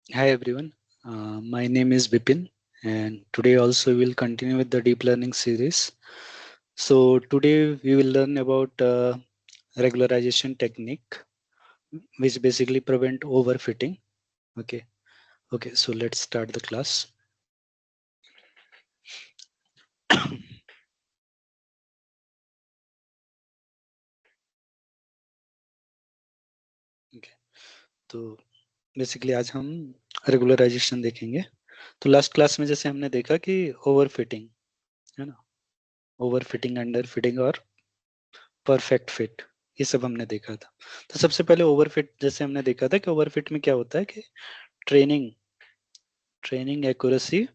Hi everyone, my name is Bipin and today also we will continue with the deep learning series. So today we will learn about regularization technique which basically prevent overfitting. Okay, okay, so let's start the class. Okay, तो basically आज हम regularisation देखेंगे. तो last class में जैसे हमने देखा कि ओवरफिटिंग है ना, ओवरफिटिंग, अंडर फिटिंग और परफेक्ट फिट, ये सब हमने देखा था. तो सबसे पहले ओवरफिट जैसे हमने देखा था कि ओवरफिट में क्या होता है कि ट्रेनिंग ट्रेनिंग एक्यूरेसी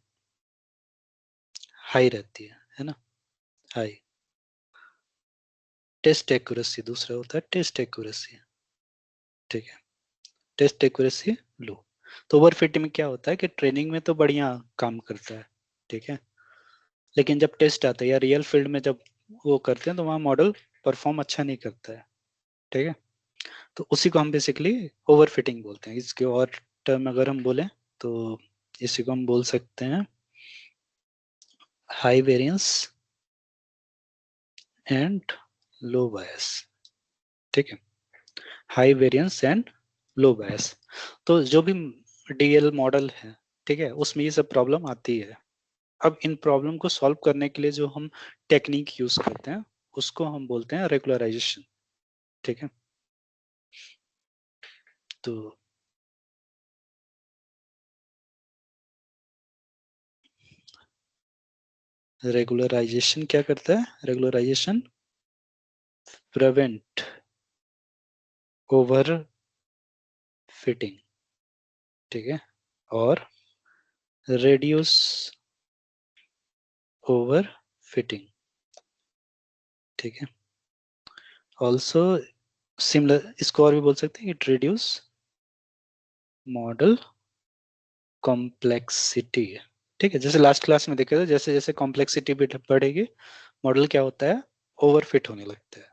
हाई रहती है ना, हाई. टेस्ट एक्यूरेसी दूसरा होता है टेस्ट एक्यूरेसी. ठीक है, टेस्ट एक्यूरेसी लो. तो ओवरफिट में क्या होता है कि ट्रेनिंग में तो बढ़िया काम करता है, ठीक है, लेकिन जब टेस्ट आता है या रियल फील्ड में जब वो करते हैं तो वहाँ मॉडल परफॉर्म अच्छा नहीं करता है. ठीक है, तो उसी को हम बेसिकली ओवरफिटिंग बोलते हैं. इसके और टर्म अगर हम बोलें तो इसी को हम बोल सकते हैं हाई वेरिएंस एंड लो बायस. ठीक है, हाई वेरिएंस एंड लो बायस. तो जो भी डीएल मॉडल है, ठीक है, उसमें ये सब प्रॉब्लम आती है. अब इन प्रॉब्लम को सॉल्व करने के लिए जो हम टेक्निक यूज करते हैं उसको हम बोलते हैं रेगुलराइजेशन. ठीक है, तो रेगुलराइजेशन क्या करता है? रेगुलराइजेशन प्रिवेंट ओवर फिटिंग, ठीक है, और रेड्यूस ओवर फिटिंग. ठीक है, ऑल्सो सिमिलर इसको और भी बोल सकते हैं, इट रिड्यूस मॉडल कॉम्प्लेक्सिटी. ठीक है, जैसे लास्ट क्लास में देखे थे, जैसे जैसे कॉम्प्लेक्सिटी भी बढ़ेगी मॉडल क्या होता है? ओवरफिट होने लगता है.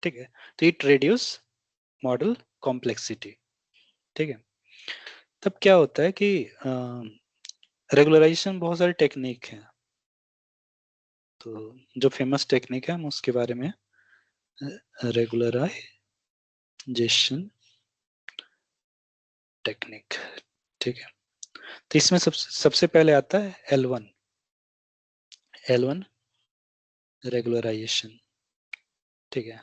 ठीक है, तो इट रिड्यूस मॉडल कॉम्प्लेक्सिटी. ठीक है, तब क्या होता है कि रेगुलराइजेशन बहुत सारे टेक्निक हैं. तो जो फेमस टेक्निक है हम उसके बारे में, रेगुलराइजेशन टेक्निक. ठीक है, तो इसमें सबसे पहले आता है L1. L1 regularisation. ठीक है,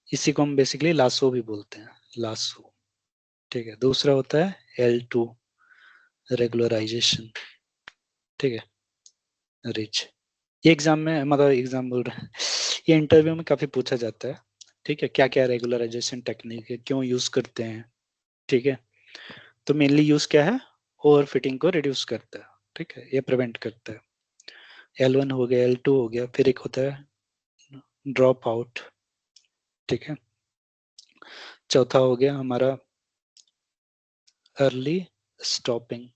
इसी को हम बेसिकली लासो भी बोलते हैं, लासो. ठीक है, दूसरा होता है L2 रेगुलराइजेशन. ठीक है, रिच. ये एग्जाम में, मतलब एग्जाम बोल रहे हैं, ये इंटरव्यू में काफी पूछा जाता है. ठीक है, क्या क्या रेगुलराइजेशन टेक्निक है, क्यों यूज करते हैं. ठीक है, तो मेनली यूज क्या है? ओवर फिटिंग को रिड्यूस करता है. ठीक है, ये प्रिवेंट करता है. L1 हो गया, L2 हो गया, फिर एक होता है ड्रॉप आउट. ठीक है, चौथा हो गया हमारा अर्ली स्टॉपिंग.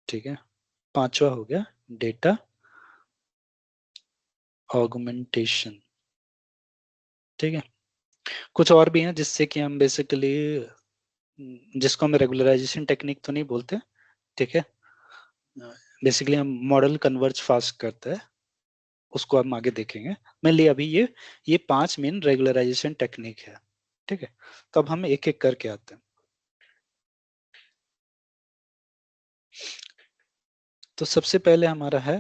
ठीक है, पांचवा हो गया डेटा ऑगमेंटेशन. ठीक है, कुछ और भी हैं जिससे कि हम बेसिकली, जिसको हम रेगुलराइजेशन टेक्निक तो नहीं बोलते. ठीक है, बेसिकली हम मॉडल कन्वर्ज फास्ट करता है, उसको हम आगे देखेंगे. मेनली अभी ये 5 मेन रेगुलराइजेशन टेक्निक है. ठीक है, तो अब हम एक एक करके आते हैं. तो सबसे पहले हमारा है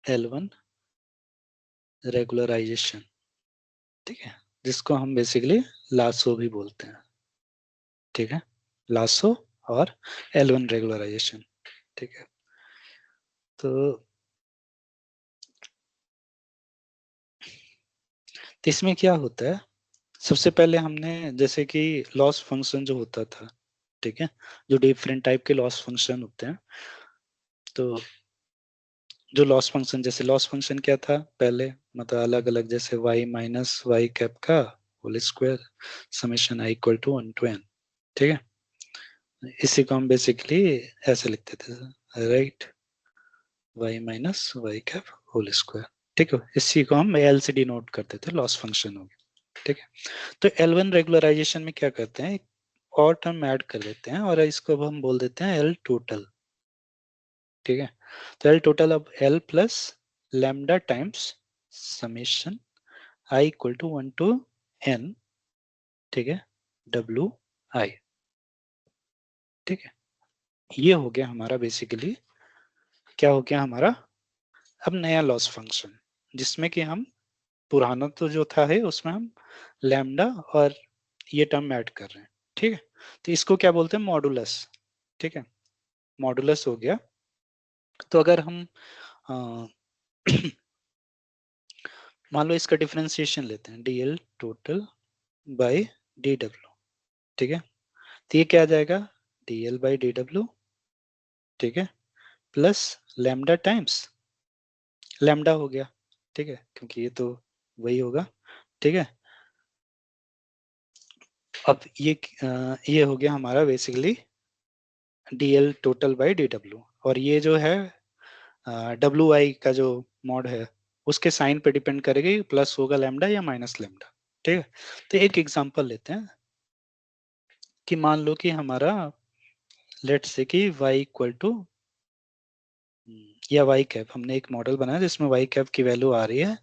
L1 रेगुलराइजेशन. ठीक है, जिसको हम बेसिकली लासो भी बोलते हैं. ठीक है, लासो और L1 रेगुलराइजेशन. ठीक है, तो इसमें क्या होता है? सबसे पहले हमने जैसे कि लॉस फंक्शन जो होता था, ठीक है, जो डिफरेंट टाइप के लॉस फंक्शन होते हैं. तो जो लॉस फंक्शन, जैसे लॉस फंक्शन क्या था पहले, मतलब अलग अलग, जैसे y माइनस वाई कैप का whole square summation i equal to 1 to n. ठीक है, इसी को हम बेसिकली ऐसे लिखते थे, right, y minus y cap whole square. ठीक है, इसी को हम एल से डिनोट करते थे, लॉस फंक्शन हो गया. ठीक है, तो L1 रेगुलराइजेशन में क्या करते हैं? और टर्म ऐड कर देते हैं और इसको अब हम बोल देते हैं एल टोटल। ठीक है, तो एल टोटल अब L plus lambda times summation I equal to 1 to N, ठीक है, डब्ल्यू आई। ठीक है, ये हो गया हमारा बेसिकली, क्या हो गया हमारा अब नया लॉस फंक्शन, जिसमें कि हम पुराना तो जो था है उसमें हम लैम्डा और ये टर्म ऐड कर रहे हैं। ठीक है, तो इसको क्या बोलते हैं, मॉडुलस। ठीक है, मॉडुलस हो गया। तो अगर हम अ, मान लो इसका डिफरेंशिएशन लेते हैं, D L total by D W. ठीक है, तो ये क्या आ जाएगा, D L by D W, ठीक है, प्लस लैम्डा टाइम्स लैम्डा हो गया। ठीक है, क्योंकि ये तो वही होगा। ठीक है, अब ये हो गया हमारा basically D L total by D W, और ये जो है डब्ल्यू आई का जो मॉड है उसके साइन पे डिपेंड करेगी, प्लस होगा लैम्डा या माइनस लैम्डा। ठीक है, तो एक एग्जांपल लेते हैं कि मान लो कि हमारा लेट्स से कि y इक्वल टू या y कैप, हमने एक मॉडल बनाया जिसमें y कैप की वैल्यू आ रही है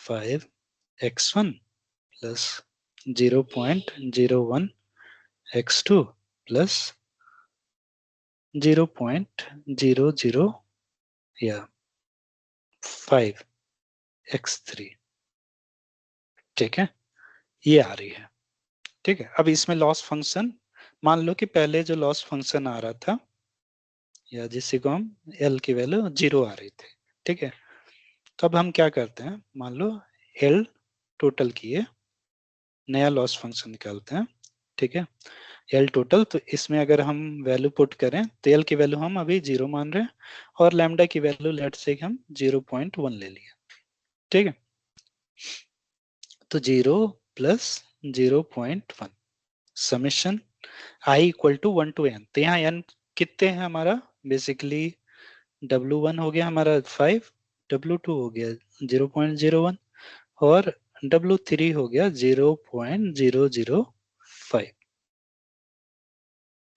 5x1 प्लस 0.01x2 प्लस 0.00 या 5x3। ठीक है, ये आ रही है। ठीक है, अब इसमें लॉस फंक्शन, मान लो कि पहले जो लॉस फंक्शन आ रहा था या जिससे को हम एल की वैल्यू 0 आ रही थी। ठीक है, तो अब हम क्या करते हैं, मान लो एल टोटल किए, नया लॉस फंक्शन निकालते हैं। ठीक है, एल टोटल, तो इसमें अगर हम वैल्यू पुट करें तो एल की वैल्यू हम अभी 0 मान रहे हैं और लैम्डा की वैल्यू लेट से हम 0.1 ले लिए। ठीक है, तो 0 plus 0.1 summation I equal to 1 to N. तो यहाँ एन कितने हैं हमारा, बेसिकली W1 हो गया हमारा 5, W2 हो गया 0.01 और W3 हो गया 0.005।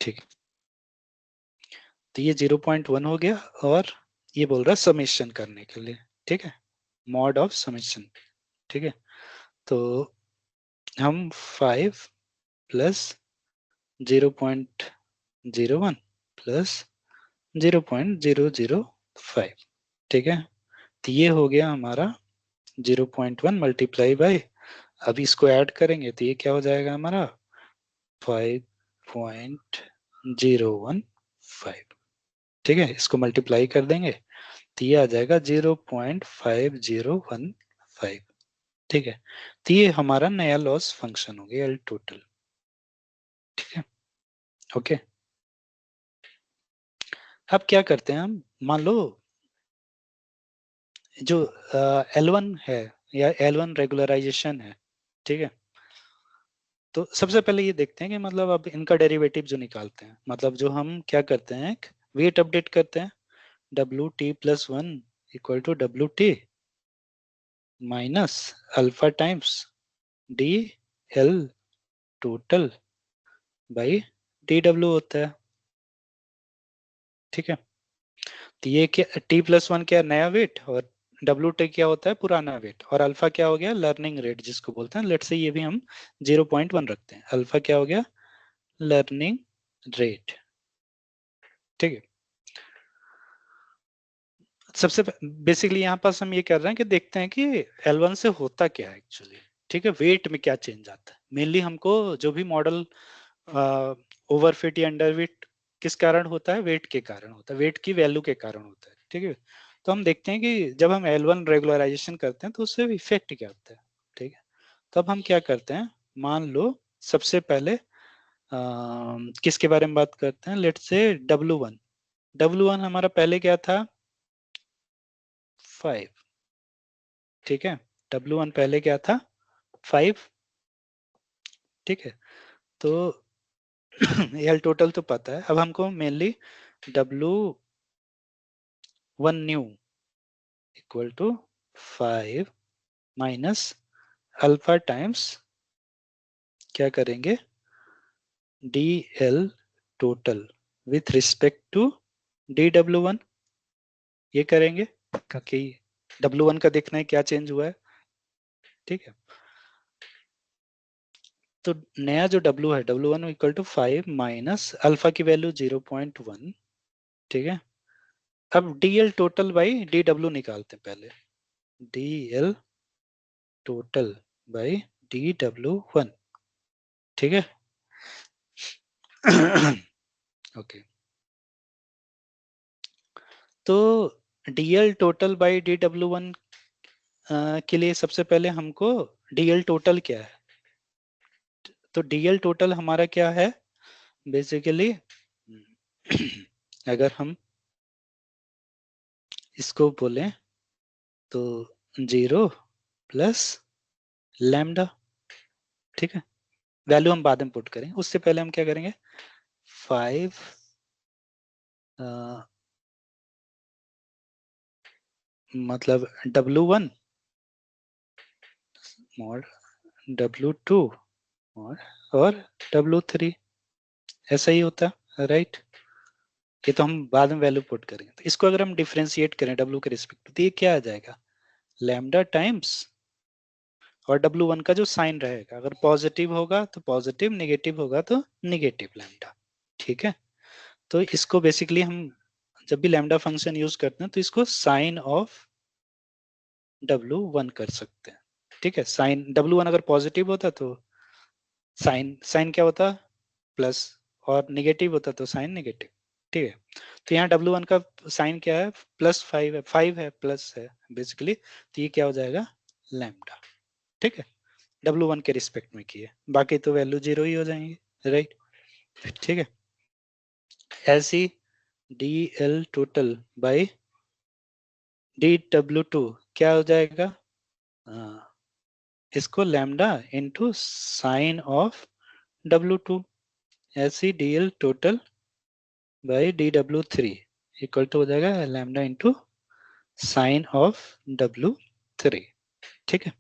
ठीक, तो ये 0.1 हो गया और ये बोल रहा है समेशन करने के लिए। ठीक है, मॉड ऑफ समेशन। ठीक है, तो हम 5 प्लस 0.01 प्लस 0.005। ठीक है, तो ये हो गया हमारा 0.1 मल्टीप्लाई बाई, अब इसको ऐड करेंगे तो ये क्या हो जाएगा हमारा 5.015। ठीक है, इसको मल्टीप्लाई कर देंगे तो ये आ जाएगा 0.5015। ठीक है, तो ये हमारा नया लॉस फंक्शन हो गया एल टोटल। ठीक है, ओके। अब क्या करते हैं हम, मान लो जो L1 है या L1 रेगुलराइजेशन है। ठीक है, तो सबसे पहले ये देखते हैं कि मतलब अब इनका डेरिवेटिव जो निकालते हैं, मतलब जो हम क्या करते हैं, वेट अपडेट करते हैं, W T plus one equal to W T minus alpha times D L total by D W होता है। ठीक है, तो ये क्या, टी प्लस वन क्या नया वेट और डब्ल्यू टी क्या होता है पुराना वेट, और अल्फा क्या हो गया लर्निंग रेट जिसको बोलते हैं, लेट से ये भी हम 0.1 रखते हैं, अल्फा क्या हो गया लर्निंग रेट। ठीक है, सबसे बेसिकली यहाँ पास हम ये कर रहे हैं कि देखते हैं कि L1 से होता क्या है एक्चुअली। ठीक है, वेट में क्या चेंज आता है, मेनली हमको जो भी मॉडल ओवरफिट या अंडरफिट किस कारण होता है, वेट के कारण होता है, वेट की वैल्यू के कारण होता है। ठीक है, तो हम देखते हैं कि जब हम L1 रेगुलराइजेशन करते हैं तो उससे इफेक्ट क्या होता है। ठीक है, तब हम क्या करते हैं, मान लो सबसे पहले किसके बारे में बात करते हैं, लेट से W1। W1 हमारा पहले क्या था 5। ठीक है, W1 पहले क्या था 5। ठीक है, तो एल टोटल तो पता है, अब हमको mainly W1 new equal to 5 minus alpha times क्या करेंगे DL total with respect to DW1, ये करेंगे कि W1 का देखना है क्या चेंज हुआ है, ठीक है। तो नया जो W है, W1 equal to 5 minus alpha की वैल्यू 0.1, ठीक है। अब DL टोटल बाई DW निकालते हैं पहले, DL टोटल बाई DW1, ठीक है। ओके, तो DL टोटल बाई DW1 के लिए सबसे पहले हमको DL टोटल क्या है, तो DL टोटल हमारा क्या है बेसिकली, अगर हम इसको बोलें तो 0 प्लस लैम्डा, ठीक है। वैल्यू हम बाद में पुट करें, उससे पहले हम क्या करेंगे, 5 मतलब W1 मॉड W2 और W3, ऐसा ही होता है, राइट। ये तो हम बाद में वैल्यू पुट करेंगे। तो इसको अगर हम डिफरेंशिएट करें W के रिस्पेक्ट तो ये क्या आ जाएगा, लैम्डा टाइम्स और W1 का जो साइन रहेगा, अगर पॉजिटिव होगा तो पॉजिटिव, नेगेटिव होगा तो नेगेटिव लैम्डा, ठीक है। तो इसको बेसिकली हम जब भी लैम्डा फंक्शन यूज करते हैं तो इसको साइन ऑफ W1 कर सकते हैं, ठीक है। साइन W1 अगर पॉजिटिव होता तो साइन साइन क्या होता, प्लस, और निगेटिव होता तो साइन नेगेटिव, ठीक है। तो यहाँ W1 का साइन क्या है, +5 है, 5 है, प्लस है बेसिकली, तो ये क्या हो जाएगा, लैम्डा, ठीक है। W1 के रिस्पेक्ट में किए, बाकी तो वैल्यू 0 ही हो जाएंगे, राइट, ठीक है। ऐसी DL टोटल बाई DW2 क्या हो जाएगा, इसको lambda into sine of W2, ऐसी DL total by DW3 equal to हो जाएगा lambda into sine of W3, ठीक है।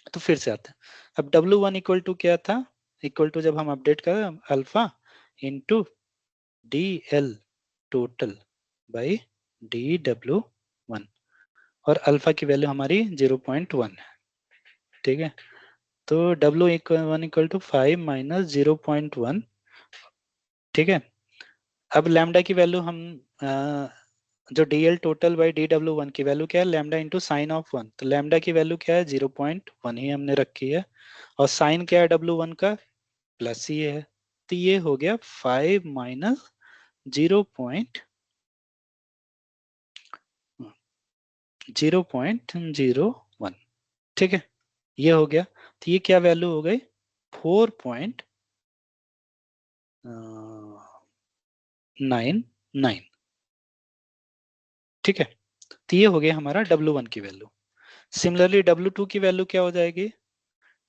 तो फिर से आते हैं, अब W1 इक्वल टू क्या था, इक्वल टू जब हम अपडेट करें alpha into DL total by DW1, और अल्फा की वैल्यू हमारी 0.1 है, ठीक है। तो W1 इक्वल टू 5 माइनस 0.1, ठीक है। अब लैम्डा की वैल्यू हम जो DL टोटल बाई DW1 की वैल्यू क्या है, लैम्डा इंटू साइन ऑफ 1, तो लैम्डा की वैल्यू क्या है 0.1 ही हमने रखी है, और साइन क्या है W1 का, प्लस ही है, तो ये हो गया 5 माइनस 0.01, ठीक है। ये हो गया, तो ये क्या वैल्यू हो गई, 4.99, ठीक है। तो ये हो गया हमारा W1 की वैल्यू। सिमिलरली W2 की वैल्यू क्या हो जाएगी,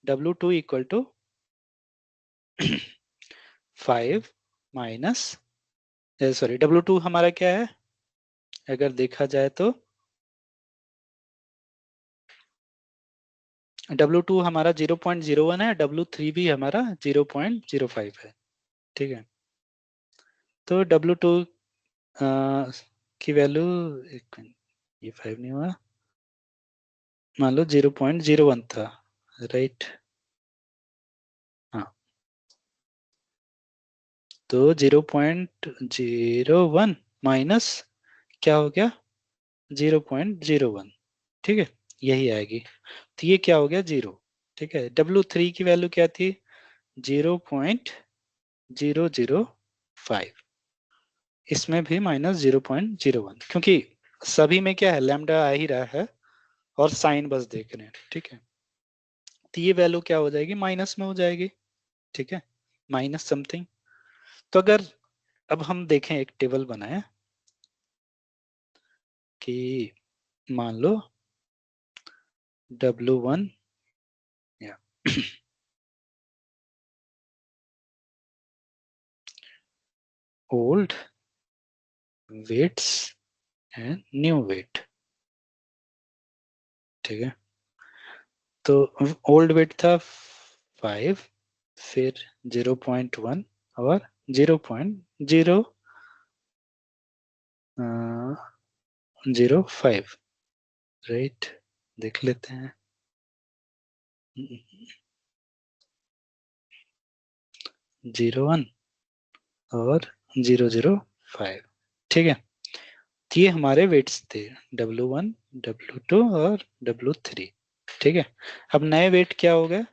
W2 equal to 5 minus, sorry W2 हमारा क्या है, अगर देखा जाए तो W2 हमारा 0.01 है, W3 भी हमारा 0.05 है, ठीक है। तो W2 की वैल्यू, एक मिनट, ये 5 नहीं हुआ, मान लो 0.01 था, राइट, हाँ। तो 0.01 माइनस क्या हो गया, 0.01, ठीक है, यही आएगी। तो ये क्या हो गया, 0, ठीक है। W3 की वैल्यू क्या थी, 0.005, इसमें भी माइनस 0.01, क्योंकि सभी में क्या है, लैम्डा आ ही रहा है और साइन बस देख रहे हैं, ठीक है। तो ये वैल्यू क्या हो जाएगी, माइनस में हो जाएगी, ठीक है, माइनस समथिंग। तो अगर अब हम देखें, एक टेबल बनाए कि मान लो W1 या old weights and new weight, ठीक है। तो ओल्ड वेट था 5, फिर 0.1 और 0.005, राइट, देख लेते हैं। 0.1 और 0.005, ठीक है। तो ये हमारे वेट्स थे, W1, W2 और W3, ठीक है। अब नए वेट क्या हो गया,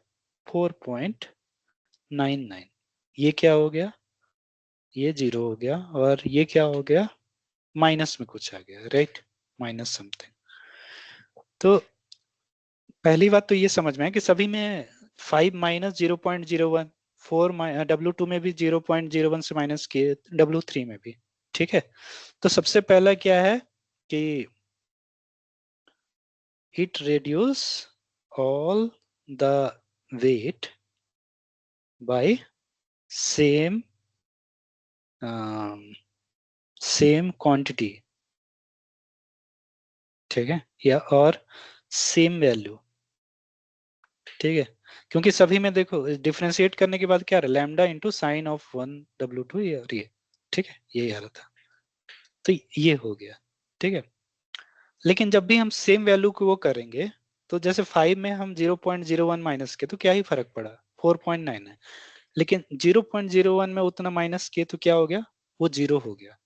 4.99। ये क्या हो गया, ये 0 हो गया, और ये क्या हो गया, माइनस में कुछ आ गया, राइट, माइनस समथिंग। तो पहली बात तो ये समझ में है कि सभी में 5 माइनस 0.01, 4 W2 में भी 0.01 से माइनस किए, W3 में भी, ठीक है। तो सबसे पहला क्या है कि it reduce all the weight by same same quantity, ठीक है, या और सेम वैल्यू, ठीक है। क्योंकि सभी में देखो डिफरेंशिएट करने के बाद क्या रहा, lambda into sine of 1 W2, ये, ठीक है, यही आ रहा था। तो ये हो गया, ठीक है। लेकिन जब भी हम सेम वैल्यू को वो करेंगे, तो जैसे 5 में हम 0.01 माइनस के तो क्या ही फर्क पड़ा, 4.9 है। लेकिन 0.01 में उतना माइनस किए तो क्या हो गया, वो 0 हो गया।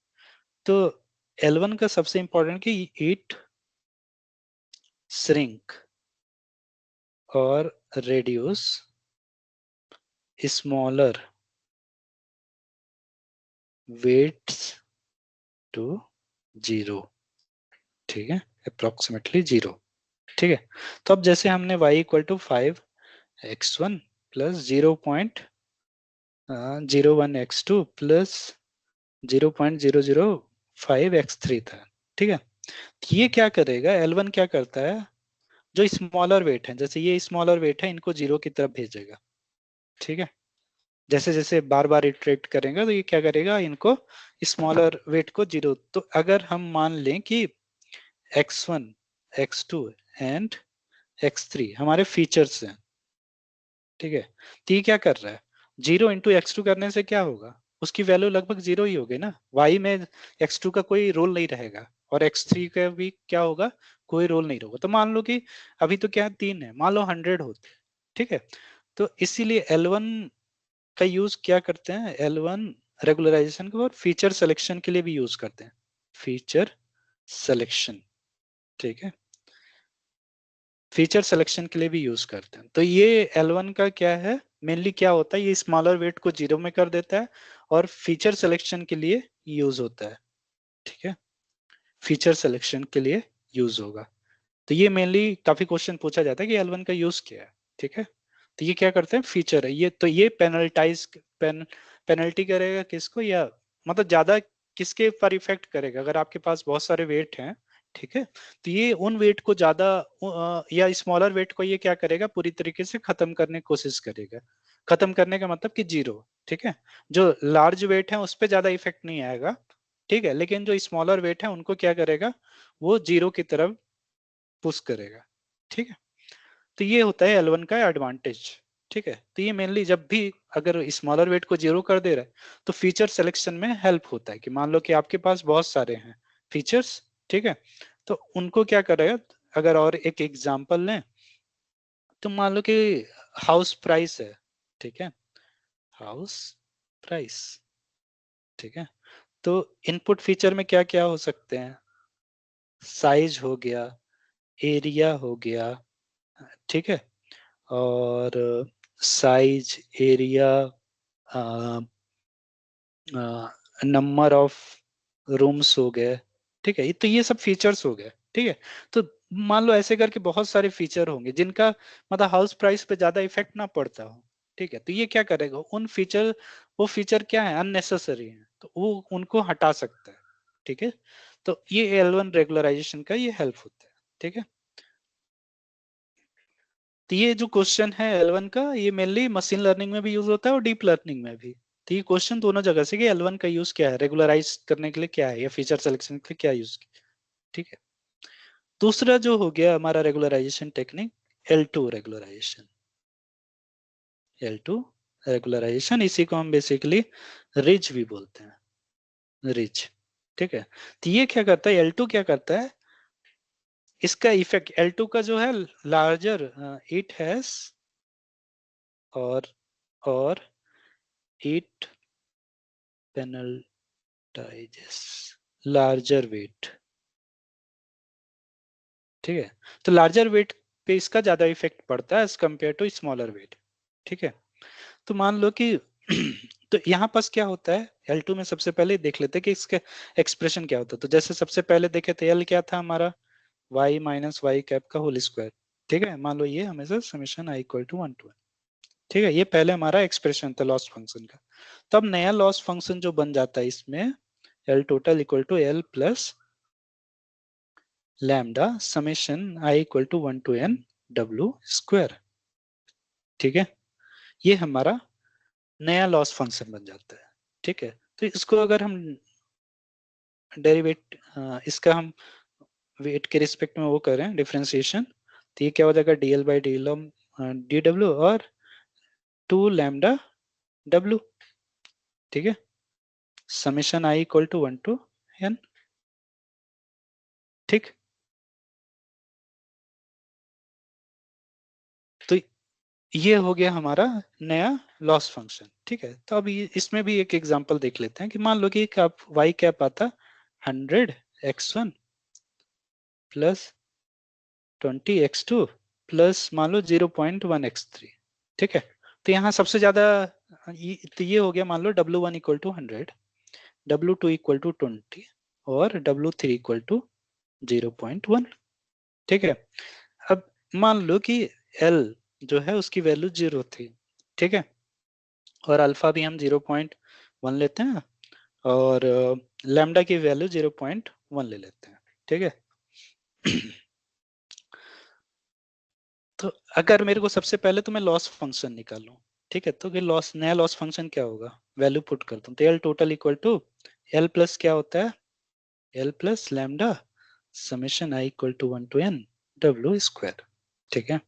तो L1 का सबसे इंपॉर्टेंट कि इट श्रिंक और रेड्यूस स्मॉलर वेट्स टू 0, ठीक है, अप्रोक्सीमेटली 0, ठीक है। तो अब जैसे हमने y equal to 5x1 plus 0.01x2 plus 0.005x3 था, ठीक है। तो ये क्या करेगा, L1 क्या करता है, जो स्मॉलर वेट है, जैसे ये स्मॉलर वेट है, इनको 0 की तरफ भेजेगा, ठीक है। जैसे जैसे बार बार इटरेट करेंगे तो ये क्या करेगा, इनको स्मॉलर वेट को 0, तो अगर हम मान लें कि x1, x2 एंड x3 हमारे फीचर्स हैं, ठीक है। तो ये क्या कर रहा है, 0 इंटू x2 करने से क्या होगा, उसकी वैल्यू लगभग 0 ही होगी ना, y में x2 का कोई रोल नहीं रहेगा, और x3 का भी क्या होगा, कोई रोल नहीं होगा। तो मान लो कि अभी तो क्या 3 है, मान लो 100 होते, ठीक है। तो इसीलिए L1 का यूज क्या करते हैं, L1 रेगुलराइजेशन को और फीचर सिलेक्शन के लिए भी यूज करते हैं, फीचर सिलेक्शन, ठीक है, फीचर सिलेक्शन के लिए भी यूज करते हैं। तो ये L1 का क्या है, मेनली क्या होता है, ये स्मॉलर वेट को 0 में कर देता है और फीचर सिलेक्शन के लिए यूज होता है, ठीक है, फीचर सिलेक्शन के लिए यूज होगा। तो ये मेनली काफी क्वेश्चन पूछा जाता है कि L1 का यूज क्या है, ठीक है। तो ये क्या करते हैं, फीचर है ये, तो ये पेनल्टी करेगा किसको, या मतलब ज्यादा किसके पर इफेक्ट करेगा, अगर आपके पास बहुत सारे वेट हैं, ठीक है, तो ये उन वेट को ज्यादा या स्मॉलर वेट को ये क्या करेगा, पूरी तरीके से खत्म करने की कोशिश करेगा। खत्म करने का मतलब कि 0, ठीक है। जो लार्ज वेट है उस पर ज्यादा इफेक्ट नहीं आएगा, ठीक है, लेकिन जो स्मॉलर वेट है उनको क्या करेगा, वो 0 की तरफ पुश करेगा, ठीक है। तो ये होता है L1 का एडवांटेज, ठीक है। तो ये मेनली जब भी अगर स्मॉलर वेट को 0 कर दे रहा है तो फीचर सिलेक्शन में हेल्प होता है, कि मान लो कि आपके पास बहुत सारे हैं फीचर्स, ठीक है, तो उनको क्या करेगा, अगर और एक एग्जांपल लें, तो मान लो कि हाउस प्राइस है, ठीक है, हाउस प्राइस, ठीक है। तो इनपुट फीचर में क्या क्या हो सकते हैं, साइज हो गया, एरिया हो गया, ठीक है, और size, area, number of rooms हो गए, ठीक है। तो ये सब फीचर्स हो गए, ठीक है। तो मान लो ऐसे करके बहुत सारे फीचर होंगे जिनका मतलब हाउस प्राइस पे ज्यादा इफेक्ट ना पड़ता हो, ठीक है। तो ये क्या करेगा, उन फीचर, वो फीचर क्या है, अननेसेसरी है, तो वो उनको हटा सकता है, ठीक है। तो ये L1 रेगुलराइजेशन का ये हेल्प होता है, ठीक है। तो ये जो क्वेश्चन है L1 का, ये मेनली मशीन लर्निंग में भी यूज होता है और डीप लर्निंग में भी। तो ये क्वेश्चन दोनों जगह से कि L1 का यूज क्या है, रेगुलराइज करने के लिए क्या है, या फीचर सिलेक्शन के लिए क्या यूज, ठीक है। दूसरा जो हो गया हमारा regularisation technique, L2 regularisation, L2 regularisation, इसी को हम बेसिकली रिज भी बोलते हैं, रिज। ठीक है, तो ये क्या करता है, L2 क्या करता है, इसका इफेक्ट L2 का जो है लार्जर, इट हैज और और इट पेनल्टाइजेस लार्जर वेट। ठीक है, तो लार्जर वेट पे इसका ज्यादा इफेक्ट पड़ता है as compare to smaller weight. ठीक है, तो मान लो कि तो यहाँ पास क्या होता है, L2 में सबसे पहले देख लेते हैं कि इसका एक्सप्रेशन क्या होता है। तो जैसे सबसे पहले देखे थे L क्या था हमारा, y माइनस वाई कैप का होल स्क्वायर। ठीक है, मान लो ये हमेशा summation i equal to 1 to 1। ठीक है, ये पहले हमारा एक्सप्रेशन था लॉस फंक्शन का। तो अब नया लॉस फंक्शन जो बन जाता है इसमें, L total equal to L plus lambda summation i equal to 1 to n w square. ठीक है, ये हमारा नया लॉस फंक्शन बन जाता है। ठीक है, तो इसको अगर हम डेरिवेट, इसका हम वेट के रिस्पेक्ट में वो करें डिफरेंशिएशन, तो ये क्या हो जाएगा, dl बाई डी डब्ल्यू और 2 लैम्डा w। ठीक है, summation i equal to 1 to n। ठीक, तो ये हो गया हमारा नया लॉस फंक्शन। ठीक है, तो अब ये इसमें भी एक एग्जांपल देख लेते हैं कि मान लो कि आप y कैप आता 100x1 प्लस 20x2 प्लस मान लो 0.1x3। ठीक है, तो यहाँ सबसे ज्यादा तो ये हो गया, मान लो W1 equal to 100, W2 equal to 20 और W3 इक्वल टू 0.1। ठीक है, अब मान लो कि L जो है उसकी वैल्यू 0 थी। ठीक है, और अल्फा भी हम 0.1 लेते हैं और लैम्डा की वैल्यू 0.1 ले लेते हैं। ठीक है, तो अगर मेरे को सबसे पहले तो मैं लॉस फंक्शन निकालूं। ठीक है, तो फिर लॉस, नया लॉस फंक्शन क्या होगा, वैल्यू पुट करता हूँ, तो L total equal to L plus क्या होता है, L plus lambda summation I equal to 1 to n w square. ठीक है,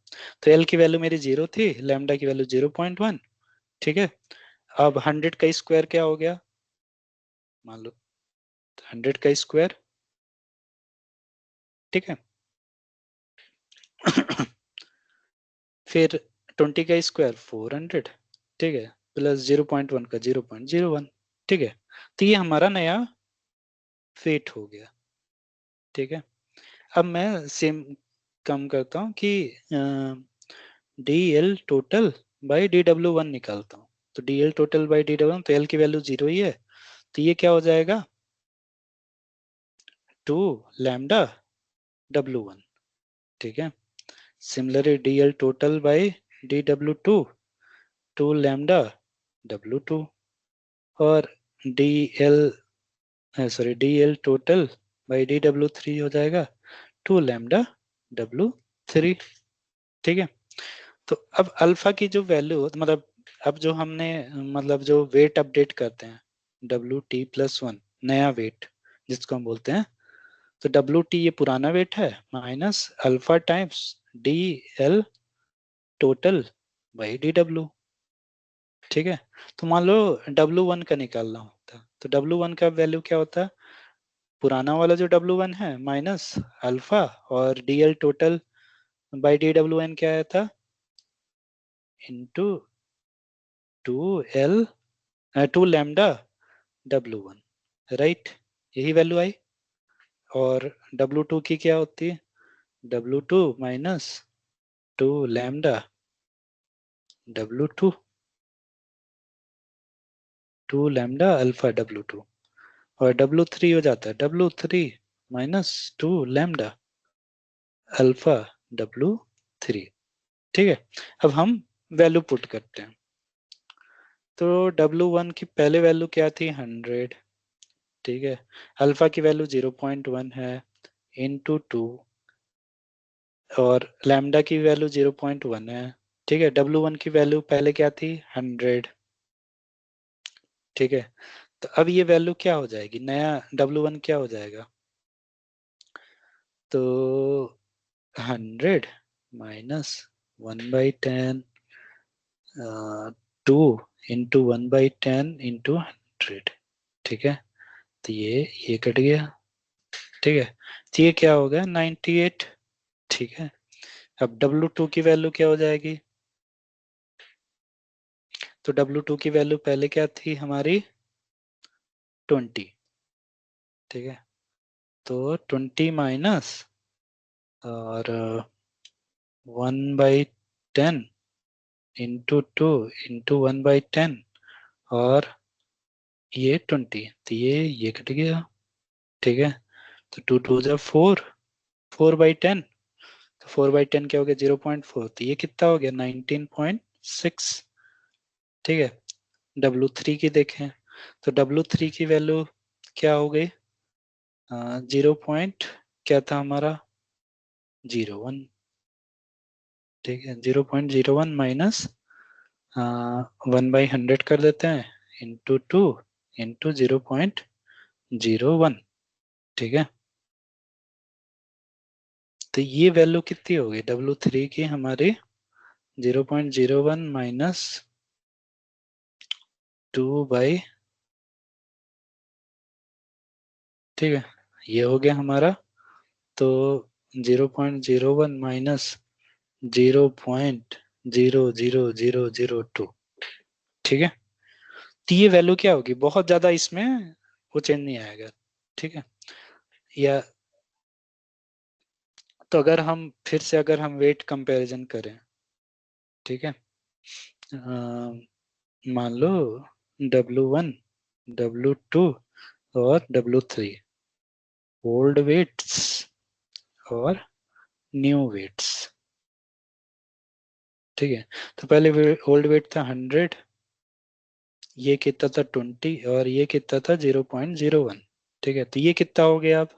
तो एल की वैल्यू मेरी 0 थी, लैम्डा की वैल्यू 0.1। ठीक है, अब 100 का स्क्वायर क्या हो गया, मान लो 100 का स्क्वायर। ठीक है, फिर 20 का स्क्वायर 400। ठीक है, प्लस 0.1 का 0.01। ठीक है, तो ये हमारा नया वेट हो गया। ठीक है, अब मैं सेम कम करता हूँ कि D L total by D W one निकालता हूँ। तो D L total by D W one, तो एल की वैल्यू 0 ही है, तो ये क्या हो जाएगा, 2 लैम्डा W1। ठीक है, similarly D L total by D W two, 2 lambda W2 और D L, sorry D L total by D W three हो जाएगा 2 लैम्डा W3। ठीक है, तो अब अल्फा की जो वैल्यू, मतलब अब जो हमने, मतलब जो वेट अपडेट करते हैं, WT+1 नया वेट जिसको हम बोलते हैं, तो WT ये पुराना वेट है minus alpha times DL total by DW। ठीक है, तो मान लो W1 का निकालना होता है, तो W1 का वैल्यू क्या होता है, पुराना वाला जो W1 है माइनस अल्फा और DL टोटल बाई DW1 क्या आया था, into 2L 2 lambda W1। Right, यही वैल्यू आई। और W2 की क्या होती है, W2 minus 2 lambda W2, 2 lambda alpha W2, और W3 हो जाता है W3 minus 2 lambda alpha W3। ठीक है, अब हम वैल्यू पुट करते हैं, तो W1 की पहले वैल्यू क्या थी, 100। ठीक है, अल्फा की वैल्यू 0.1 है, इंटू 2, और लैम्डा की वैल्यू 0.1 है। ठीक है, W1 की वैल्यू पहले क्या थी, 100। ठीक है, तो अब ये वैल्यू क्या हो जाएगी, नया W1 क्या हो जाएगा, तो 100 माइनस 1/10 2 इंटू 1/10 इंटू 100, ठीक है। तो ये कट गया, ठीक है। तो ये क्या हो गया 98, ठीक है। अब W2 की वैल्यू क्या हो जाएगी, तो W2 की वैल्यू पहले क्या थी हमारी 20, ठीक है। तो 20 माइनस और 1/10 इंटू 2 इंटू 1/10 और ये 20, तो ये कट गया, ठीक है। तो 2 2 4, 4/10, तो 4/10 क्या हो गया 0.4, तो ये कितना हो गया 19.6, ठीक है। W3 की देखें, तो W3 की वैल्यू क्या हो गई, 0 पॉइंट क्या था हमारा 01, ठीक है। 0.01 माइनस 1/100 कर देते हैं इंटू 2 इंटू 0.01, ठीक है। तो ये वैल्यू कितनी होगी W3 की हमारी 0.01 माइनस 2/, ठीक है। ये हो गया हमारा, तो 0.01 माइनस 0.00002, ठीक है। तो ये वैल्यू क्या होगी, बहुत ज्यादा इसमें वो चेंज नहीं आएगा, ठीक है। या तो अगर हम फिर से अगर हम वेट कंपैरिजन करें, ठीक है। मान लो W1, W2 और W3 ओल्ड वेट्स और न्यू वेट्स, ठीक है। तो पहले ओल्ड वेट था 100, ये कितना था 20 और ये कितना था 0.01, ठीक है। तो ये कितना हो गया अब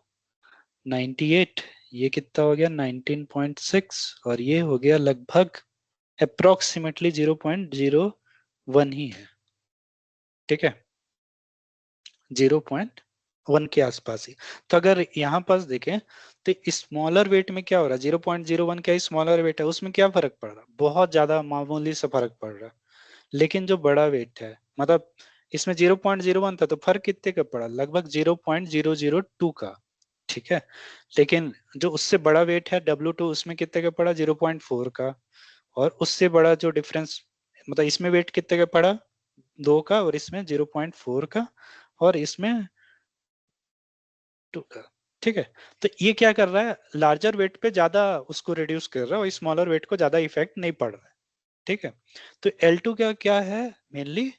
98, ये कितना हो गया 19.6 और ये हो गया लगभग अप्रोक्सीमेटली 0.01 ही है, ठीक है। 0.1 के आसपास ही। तो अगर यहाँ पास देखें तो स्मॉलर वेट में क्या हो रहा है, 0.01 क्या स्मॉलर वेट है, उसमें क्या फर्क पड़ रहा है, बहुत ज्यादा मामूली सा फर्क पड़ रहा है। लेकिन जो बड़ा वेट है, मतलब इसमें 0.01 था तो फर्क कितने का पड़ा, लगभग 0.002 का, ठीक है। लेकिन जो उससे बड़ा वेट है W2, उसमें कितने का पड़ा 0.4 का, और उससे बड़ा जो डिफरेंस, मतलब इसमें वेट कितने का पड़ा 2 का और इसमें 0.4 का और इसमें 2 का, ठीक है। तो ये क्या कर रहा है, लार्जर वेट पे ज्यादा उसको रिड्यूस कर रहा है और स्मॉलर वेट को ज्यादा इफेक्ट नहीं पड़ रहा है, ठीक है। तो L2 क्या क्या है mainly,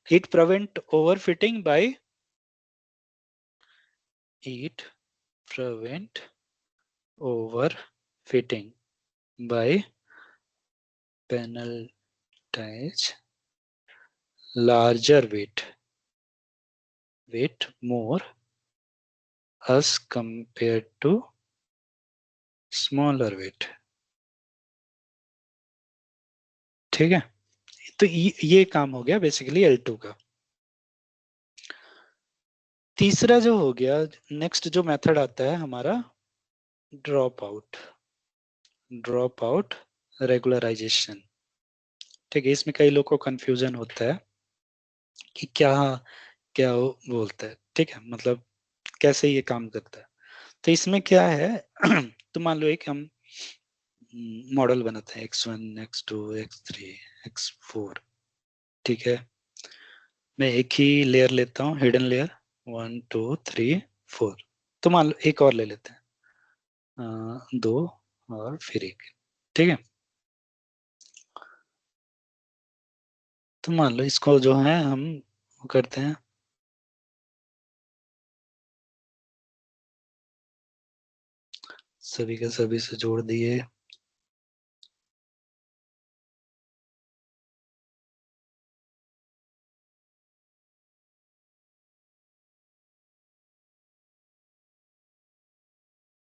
it prevent overfitting by, it prevent overfitting by penalize larger weight more as compared to smaller weight, ठीक है। तो ये काम हो गया बेसिकली L2 का। तीसरा जो हो गया, नेक्स्ट जो मेथड आता है हमारा drop out, drop out regularization, ठीक है। इसमें कई लोग को कंफ्यूजन होता है कि क्या क्या वो बोलता है, ठीक है, मतलब कैसे ये काम करता है। तो इसमें क्या है तो मान लो एक हम मॉडल बनाते हैं X1 X2 X3 X4, ठीक है। मैं एक ही लेयर लेता हूँ, हिडन लेयर 1 2 3 4, तो मान लो एक और ले लेते हैं, दो और फिर एक, ठीक है। तो मान लो इसको जो है हम वो करते हैं, सभी के सभी से जोड़ दिए,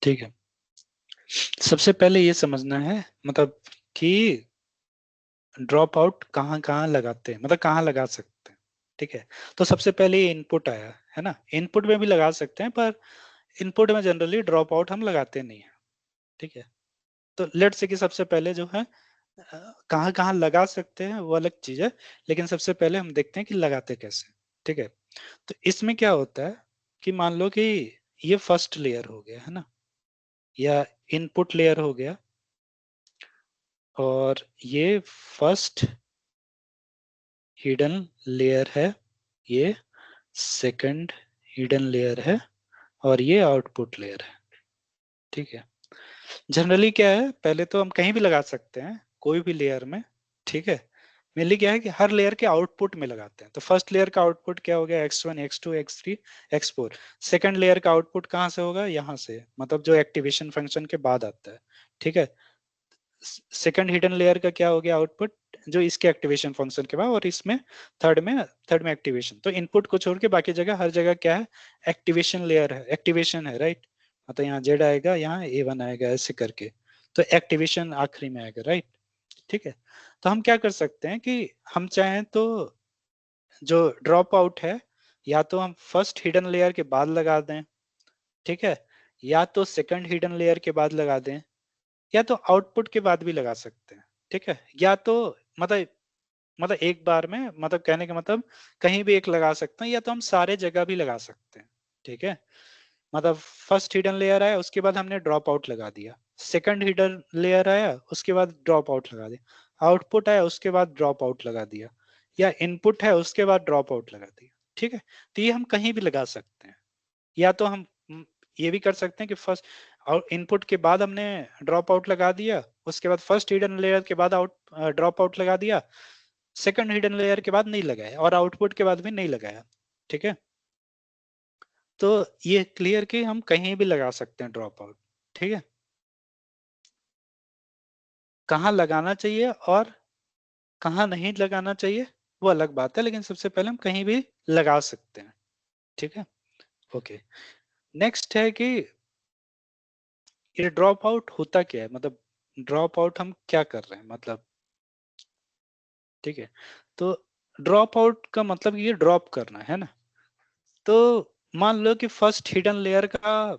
ठीक है। सबसे पहले ये समझना है मतलब कि ड्रॉप आउट कहाँ कहाँ लगाते हैं, मतलब कहाँ लगा सकते हैं, ठीक है। तो सबसे पहले ये इनपुट आया है ना, इनपुट में भी लगा सकते हैं पर इनपुट में जनरली ड्रॉप आउट हम लगाते नहीं है, ठीक है। तो लेट से कि सबसे पहले जो है कहाँ कहाँ लगा सकते हैं वो अलग चीज है, लेकिन सबसे पहले हम देखते हैं कि लगाते कैसे। ठीक है, तो इसमें क्या होता है कि मान लो कि ये फर्स्ट लेयर हो गया है ना, या इनपुट लेयर हो गया, और ये फर्स्ट हिडन लेयर है, ये सेकंड हिडन लेयर है, और ये आउटपुट लेयर है। ठीक है, जनरली क्या है, पहले तो हम कहीं भी लगा सकते हैं कोई भी लेयर में। ठीक है, मेनली क्या है कि हर लेयर के आउटपुट में लगाते हैं। तो फर्स्ट लेयर का आउटपुट क्या हो गया, x1 x2 x3 x4। Second layer का आउटपुट कहाँ से होगा, यहाँ से, मतलब जो एक्टिवेशन फंक्शन के बाद आता है। ठीक है, सेकंड हिडन लेयर का क्या हो गया आउटपुट, जो इसके एक्टिवेशन फंक्शन के बाद, और इसमें थर्ड में एक्टिवेशन। तो इनपुट को छोड़ के बाकी जगह हर जगह क्या है, एक्टिवेशन लेयर है, एक्टिवेशन है, राइट। मतलब यहाँ जेड आएगा, यहाँ A1 आएगा, ऐसे करके। तो एक्टिवेशन आखिरी में आएगा, राइट। ठीक है, तो हम क्या कर सकते हैं कि हम चाहें तो जो ड्रॉप आउट है, या तो हम फर्स्ट हिडन लेयर के बाद लगा दें, ठीक है, या तो सेकंड हिडन लेयर के बाद लगा दें, या तो आउटपुट के बाद भी लगा सकते हैं। ठीक है, या तो मतलब मतलब एक बार में, मतलब कहने का मतलब कहीं भी एक लगा सकते हैं, या तो हम सारे जगह भी लगा सकते हैं। ठीक है, मतलब फर्स्ट हिडन लेयर आया, उसके बाद हमने ड्रॉप आउट लगा दिया, सेकंड हिडन लेयर आया, उसके बाद ड्रॉप आउट लगा दिया, आउटपुट आया, उसके बाद ड्रॉप आउट लगा दिया, या इनपुट है उसके बाद ड्रॉप आउट लगा दिया। ठीक है, तो ये हम कहीं भी लगा सकते हैं। या तो हम ये भी कर सकते हैं कि फर्स्ट और इनपुट के बाद हमने ड्रॉप आउट लगा दिया, उसके बाद फर्स्ट हिडन लेयर के बाद आउट ड्रॉप आउट लगा दिया, सेकंड हिडन लेयर के बाद नहीं लगाया, और आउटपुट के बाद भी नहीं लगाया। ठीक है, तो ये क्लियर कि हम कहीं भी लगा सकते हैं ड्रॉप आउट। ठीक है, कहाँ लगाना चाहिए और कहाँ नहीं लगाना चाहिए वो अलग बात है, लेकिन सबसे पहले हम कहीं भी लगा सकते हैं। ठीक है, ओके। नेक्स्ट है कि ये ड्रॉप आउट होता क्या है, मतलब ड्रॉप आउट हम क्या कर रहे हैं, मतलब। ठीक है, तो ड्रॉप आउट का मतलब ये ड्रॉप करना है ना। तो मान लो कि फर्स्ट हिडन लेयर का,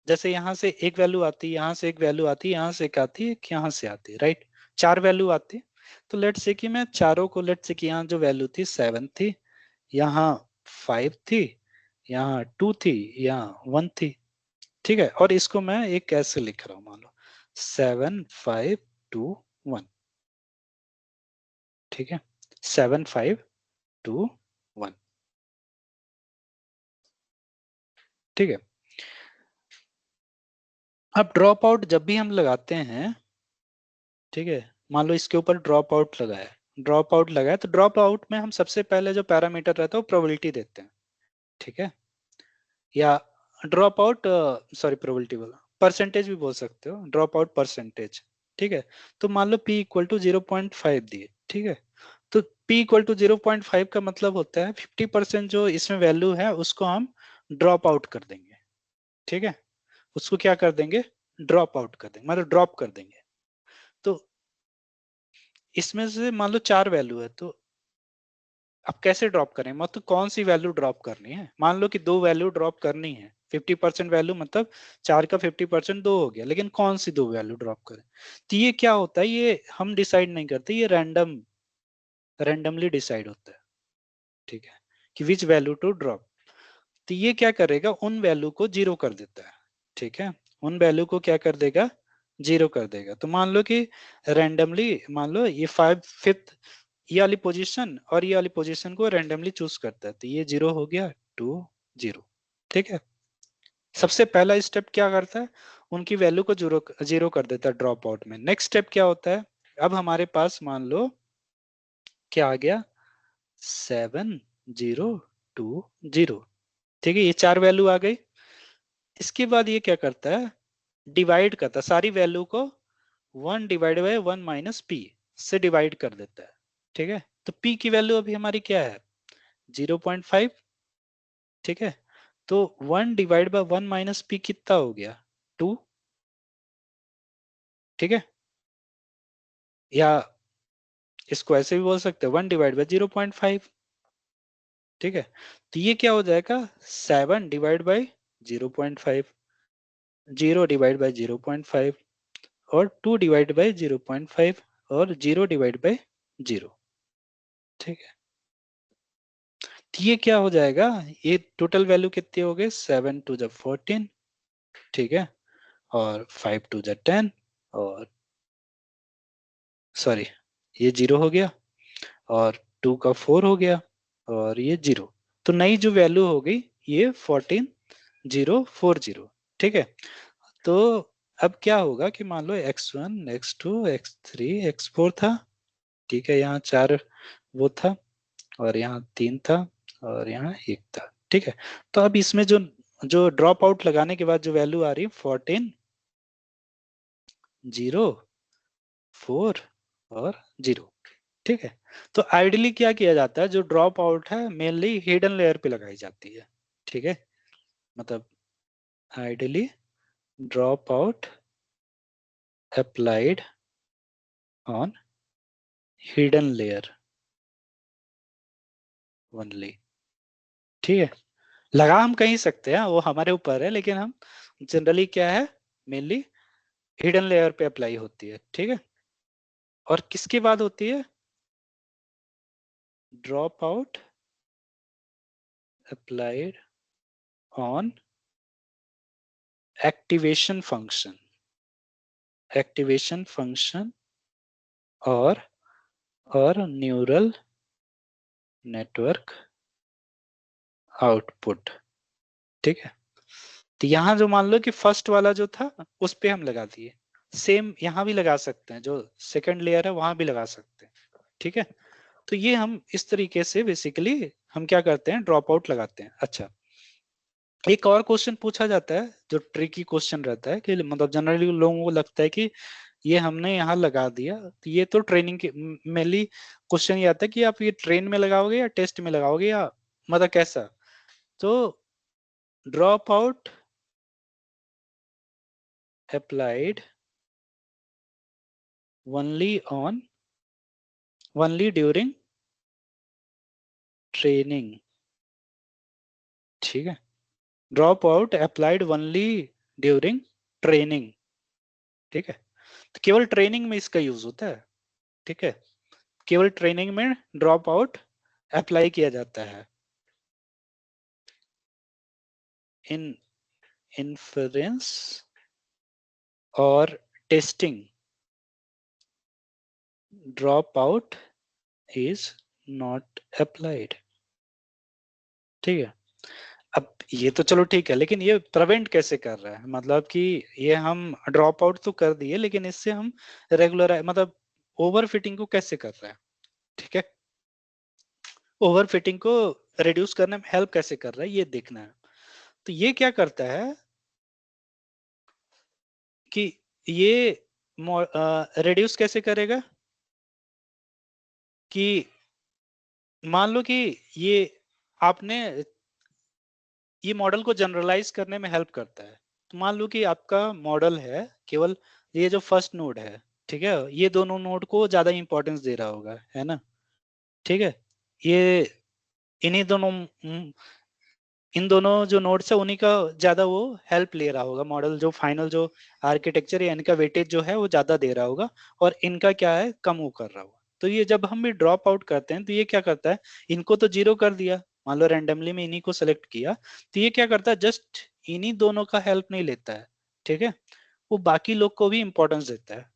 जैसे यहाँ से एक वैल्यू आती है, यहाँ से एक वैल्यू आती है, यहाँ से एक आती है, एक यहाँ से आती है, राइट। चार वैल्यू आती है। तो लेट से कि मैं चारों को, लेट से कि यहाँ जो वैल्यू थी 7 थी, यहाँ 5 थी, यहाँ 2 थी, यहाँ 1 थी। ठीक है, और इसको मैं एक ऐसे लिख रहा हूँ, मान लो 7 5 2 1। ठीक है, 7 5 2 1। ठीक है, अब ड्रॉप आउट जब भी हम लगाते हैं, ठीक है, मान लो इसके ऊपर ड्रॉप आउट लगाया, ड्रॉप आउट लगाया, तो ड्रॉप आउट में हम सबसे पहले जो पैरामीटर रहता है वो प्रोबेबिलिटी देते हैं। ठीक है, या ड्रॉप आउट, सॉरी प्रोबेबिलिटी बोला, परसेंटेज भी बोल सकते हो, ड्रॉप आउट परसेंटेज। ठीक है, तो मान लो p इक्वल टू 0.5 दिए। ठीक है, तो p इक्वल टू 0.5 का मतलब होता है 50% जो इसमें वैल्यू है उसको हम ड्रॉप आउट कर देंगे। ठीक है, उसको क्या कर देंगे, ड्रॉप आउट कर देंगे, मतलब ड्रॉप कर देंगे। तो इसमें से मान लो चार वैल्यू है, तो अब कैसे ड्रॉप करें, मतलब कौन सी वैल्यू ड्रॉप करनी है। मान लो कि दो वैल्यू ड्रॉप करनी है, 50% वैल्यू, मतलब चार का 50% दो हो गया, लेकिन कौन सी दो वैल्यू ड्रॉप करें। तो ये क्या होता है, ये हम डिसाइड नहीं करते, ये रैंडमली डिसाइड होता है। ठीक है, कि विच वैल्यू टू ड्रॉप। तो ये क्या करेगा, उन वैल्यू को जीरो कर देता है। ठीक है, उन वैल्यू को क्या कर देगा, जीरो कर देगा। तो मान लो कि रैंडमली, मान लो ये 5 5th, ये वाली पोजीशन और ये वाली पोजीशन को रैंडमली चूज करता है, तो ये जीरो हो गया, 2 0। ठीक है, सबसे पहला स्टेप क्या करता है, उनकी वैल्यू को जीरो जीरो कर देता है ड्रॉप आउट में। नेक्स्ट स्टेप क्या होता है, अब हमारे पास मान लो क्या आ गया, 7 0 2 0। ठीक है, ये चार वैल्यू आ गई। इसके बाद ये क्या करता है, डिवाइड करता है सारी वैल्यू को 1 / 1 - p से डिवाइड कर देता है। ठीक है, तो p की वैल्यू अभी हमारी क्या है, 0.5। ठीक है, तो 1 / 1 - p कितना हो गया, 2। ठीक है, या इसको ऐसे भी बोल सकते हैं 1 / 0.5। ठीक है, तो ये क्या हो जाएगा, 7 / 0.5, 0 / 0.5, और 2 / 0.5, और 0 डिवाइड बाय 0। ठीक है, तो ये क्या हो जाएगा, ये टोटल वैल्यू कितनी हो गई, 7 टू द 14, ठीक है, और 5 टू द 10, और सॉरी ये 0 हो गया, और 2 का 4 हो गया, और ये 0। तो नई जो वैल्यू हो गई ये 14040। ठीक है, तो अब क्या होगा कि मान लो x1 x2 x3 x4 था, ठीक है, यहाँ 4 वो था, और यहाँ 3 था, और यहाँ 1 था। ठीक है, तो अब इसमें जो जो ड्रॉप आउट लगाने के बाद जो वैल्यू आ रही है 14 0 4 और 0। ठीक है, तो आइडियली क्या किया जाता है, जो ड्रॉप आउट है मेनली हिडन लेयर पे लगाई जाती है। ठीक है, मतलब ideally drop out applied on hidden layer only. ठीक है, लगा हम कहीं सकते हैं, वो हमारे ऊपर है, लेकिन हम जनरली क्या है, मेनली हिडन लेयर पे अप्लाई होती है। ठीक है, और किसके बाद होती है, drop out applied on activation function, activation function और न्यूरल नेटवर्क आउटपुट। ठीक है, तो यहाँ जो मान लो कि फर्स्ट वाला जो था उस पे हम लगा दिए, सेम यहाँ भी लगा सकते हैं, जो सेकंड लेयर है वहां भी लगा सकते हैं। ठीक है, तो ये हम इस तरीके से बेसिकली हम क्या करते हैं, ड्रॉप आउट लगाते हैं। अच्छा, एक और क्वेश्चन पूछा जाता है जो ट्रिकी क्वेश्चन रहता है, कि मतलब जनरली लोगों को लगता है कि ये हमने यहाँ लगा दिया, तो ये तो ट्रेनिंग के मेनली क्वेश्चन ये आता है कि आप ये ट्रेन में लगाओगे या टेस्ट में लगाओगे, या मतलब कैसा। तो drop out applied only during training। ठीक है, drop out applied only during training. ठीक है, तो केवल ट्रेनिंग में इसका यूज होता है। ठीक है, केवल ट्रेनिंग में ड्रॉप आउट अप्लाई किया जाता है। इन इन्फ्रेंस और testing drop out is not applied. ठीक है, अब ये तो चलो ठीक है, लेकिन ये प्रिवेंट कैसे कर रहा है, मतलब कि ये हम ड्रॉप आउट तो कर दिए, लेकिन इससे हम रेगुलर मतलब ओवर फिटिंग को कैसे कर रहा है। ठीक है, ओवर फिटिंग को रिड्यूस करने में हेल्प कैसे कर रहा है ये देखना है। तो ये क्या करता है कि ये रिड्यूस कैसे करेगा, कि मान लो कि ये आपने ये मॉडल को जनरलाइज करने में हेल्प करता है। तो मान लो कि आपका मॉडल है केवल ये जो फर्स्ट नोड है, ठीक है, ये दोनों नोड को ज्यादा इंपॉर्टेंस दे रहा होगा, है ना। ठीक है, ये इन्हीं दोनों इन दोनों जो नोड्स है उन्हीं का ज्यादा वो हेल्प ले रहा होगा, मॉडल जो फाइनल जो आर्किटेक्चर या इनका वेटेज जो है वो ज्यादा दे रहा होगा, और इनका क्या है कम वो कर रहा होगा। तो ये जब हम भी ड्रॉप आउट करते हैं तो ये क्या करता है, इनको तो 0 कर दिया, मान लो रैंडमली में इन्हीं को सेलेक्ट किया, तो ये क्या करता है, जस्ट इन्हीं दोनों का हेल्प नहीं लेता है। ठीक है, वो बाकी लोग को भी इंपॉर्टेंस देता है।